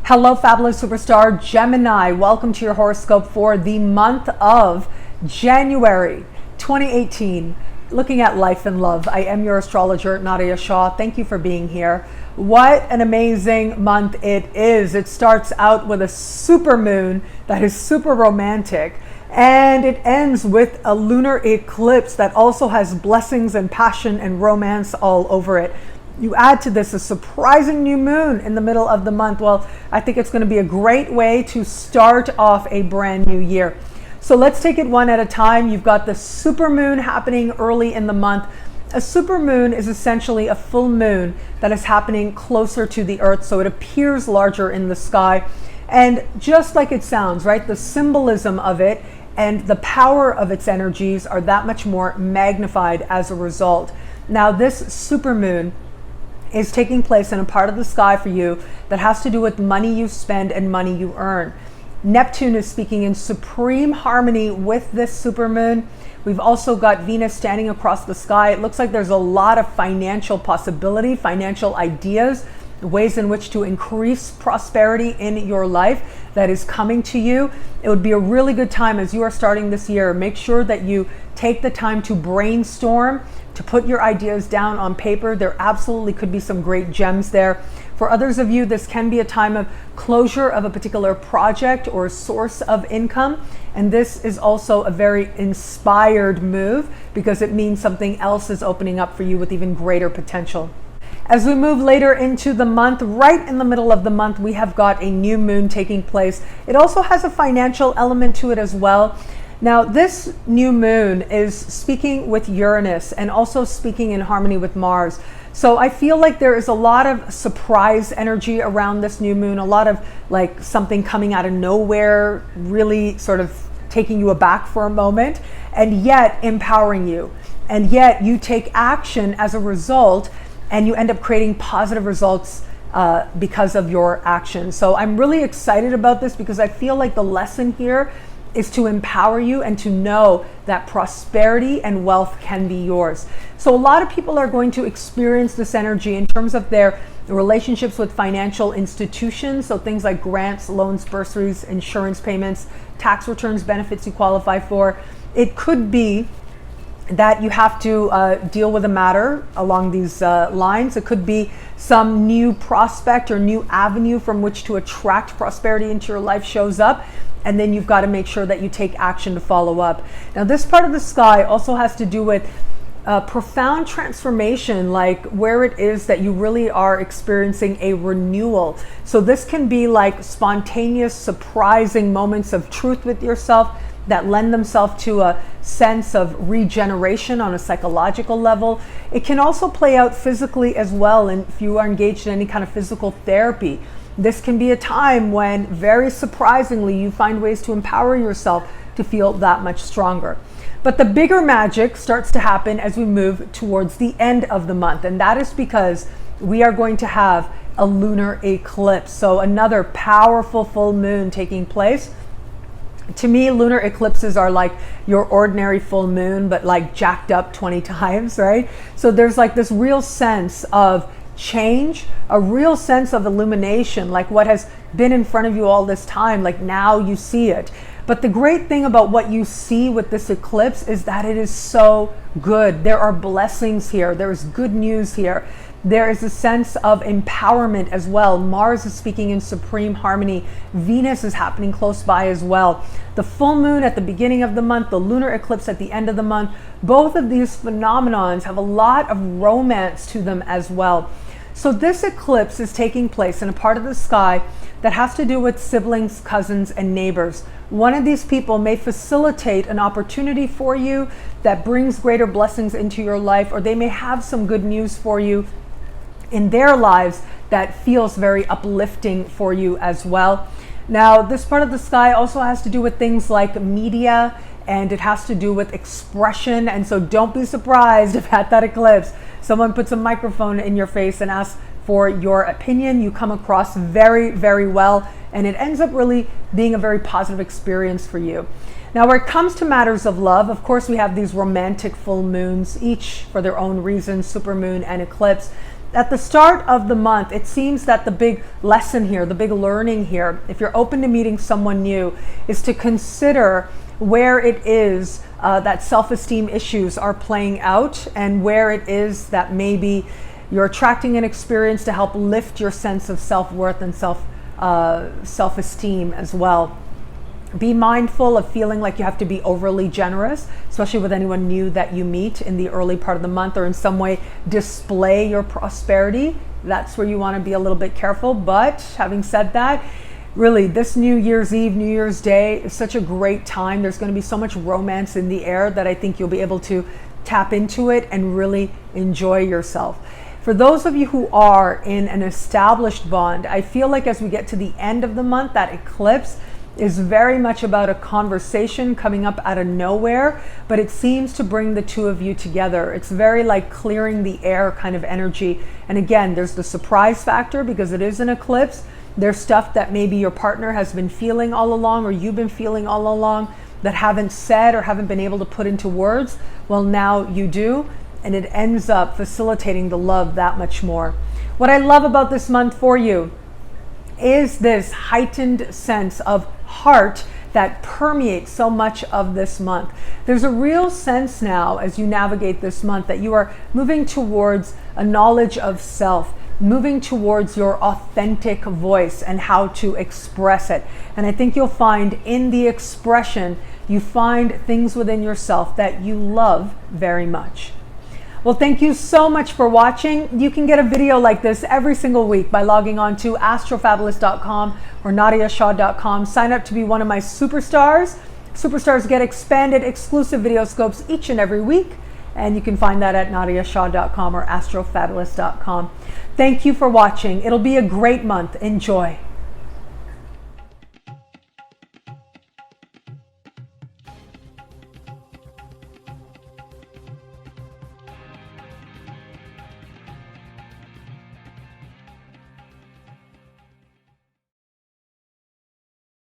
Hello, fabulous superstar Gemini. Welcome to your horoscope for the month of January 2018. Looking at life and love. I am your astrologer, Nadiya Shah. Thank you for being here. What an amazing month it is. It starts out with a super moon that is super romantic, and it ends with a lunar eclipse that also has blessings and passion and romance all over it. You add to this a surprising new moon in the middle of the month. Well, I think it's going to be a great way to start off a brand new year. So let's take it one at a time. You've got the super moon happening early in the month. A super moon is essentially a full moon that is happening closer to the earth, so it appears larger in the sky. And just like it sounds, right, the symbolism of it and the power of its energies are that much more magnified as a result. Now, this super moon is taking place in a part of the sky for you that has to do with money you spend and money you earn. Neptune is speaking in supreme harmony with this super moon. We've also got Venus standing across the sky. It looks like there's a lot of financial possibility, financial ideas, ways in which to increase prosperity in your life that is coming to you. It would be a really good time as you are starting this year. Make sure that you take the time to brainstorm, to put your ideas down on paper. There absolutely could be some great gems there. For others of you, this can be a time of closure of a particular project or source of income. And this is also a very inspired move because it means something else is opening up for you with even greater potential. As we move later into the month, right in the middle of the month, we have got a new moon taking place. It also has a financial element to it as well. Now, this new moon is speaking with Uranus and also speaking in harmony with Mars. So I feel like there is a lot of surprise energy around this new moon, a lot of like something coming out of nowhere, really sort of taking you aback for a moment, and yet empowering you. And yet you take action as a result, and you end up creating positive results because of your action. So I'm really excited about this because I feel like the lesson here is to empower you and to know that prosperity and wealth can be yours. So a lot of people are going to experience this energy in terms of their relationships with financial institutions. So things like grants, loans, bursaries, insurance payments, tax returns, benefits you qualify for. It could be that you have to deal with a matter along these lines. It could be some new prospect or new avenue from which to attract prosperity into your life shows up. And then you've got to make sure that you take action to follow up. Now, this part of the sky also has to do with profound transformation, like where it is that you really are experiencing a renewal. So this can be like spontaneous, surprising moments of truth with yourself that lend themselves to a sense of regeneration on a psychological level. It can also play out physically as well, and if you are engaged in any kind of physical therapy. This can be a time when, very surprisingly, you find ways to empower yourself to feel that much stronger. But the bigger magic starts to happen as we move towards the end of the month, and that is because we are going to have a lunar eclipse. So another powerful full moon taking place. To me, lunar eclipses are like your ordinary full moon, but like jacked up 20 times, right? So there's like this real sense of change, a real sense of illumination, like what has been in front of you all this time, like now you see it. But the great thing about what you see with this eclipse is that it is so good. There are blessings here. There is good news here. There is a sense of empowerment as well. Mars is speaking in supreme harmony. Venus is happening close by as well. The full moon at the beginning of the month, the lunar eclipse at the end of the month, both of these phenomenons have a lot of romance to them as well. So this eclipse is taking place in a part of the sky that has to do with siblings, cousins, and neighbors. One of these people may facilitate an opportunity for you that brings greater blessings into your life, or they may have some good news for you in their lives that feels very uplifting for you as well. Now, this part of the sky also has to do with things like media, and it has to do with expression. And so don't be surprised if at that eclipse, someone puts a microphone in your face and asks for your opinion. You come across very, very well, and it ends up really being a very positive experience for you. Now, where it comes to matters of love, of course, we have these romantic full moons, each for their own reasons, supermoon and eclipse. At the start of the month, it seems that the big lesson here, the big learning here, if you're open to meeting someone new, is to consider where it is that self-esteem issues are playing out, and where it is that maybe you're attracting an experience to help lift your sense of self-worth and self-esteem as well. Be mindful of feeling like you have to be overly generous, especially with anyone new that you meet in the early part of the month, or in some way display your prosperity. That's where you want to be a little bit careful. But having said that, really, this New Year's Eve, New Year's Day is such a great time. There's going to be so much romance in the air that I think you'll be able to tap into it and really enjoy yourself. For those of you who are in an established bond, I feel like as we get to the end of the month, that eclipse is very much about a conversation coming up out of nowhere, but it seems to bring the two of you together. It's very like clearing the air kind of energy. And again, there's the surprise factor because it is an eclipse. There's stuff that maybe your partner has been feeling all along, or you've been feeling all along, that haven't said or haven't been able to put into words. Well, now you do, and it ends up facilitating the love that much more. What I love about this month for you is this heightened sense of heart that permeates so much of this month. There's a real sense now as you navigate this month that you are moving towards a knowledge of self, moving towards your authentic voice and how to express it. And I think you'll find in the expression, you find things within yourself that you love very much. Well, thank you so much for watching. You can get a video like this every single week by logging on to astrofabulous.com or nadiyashah.com. Sign up to be one of my superstars. Superstars get expanded exclusive video scopes each and every week, and you can find that at nadiyashah.com or astrofabulous.com. Thank you for watching. It'll be a great month. Enjoy.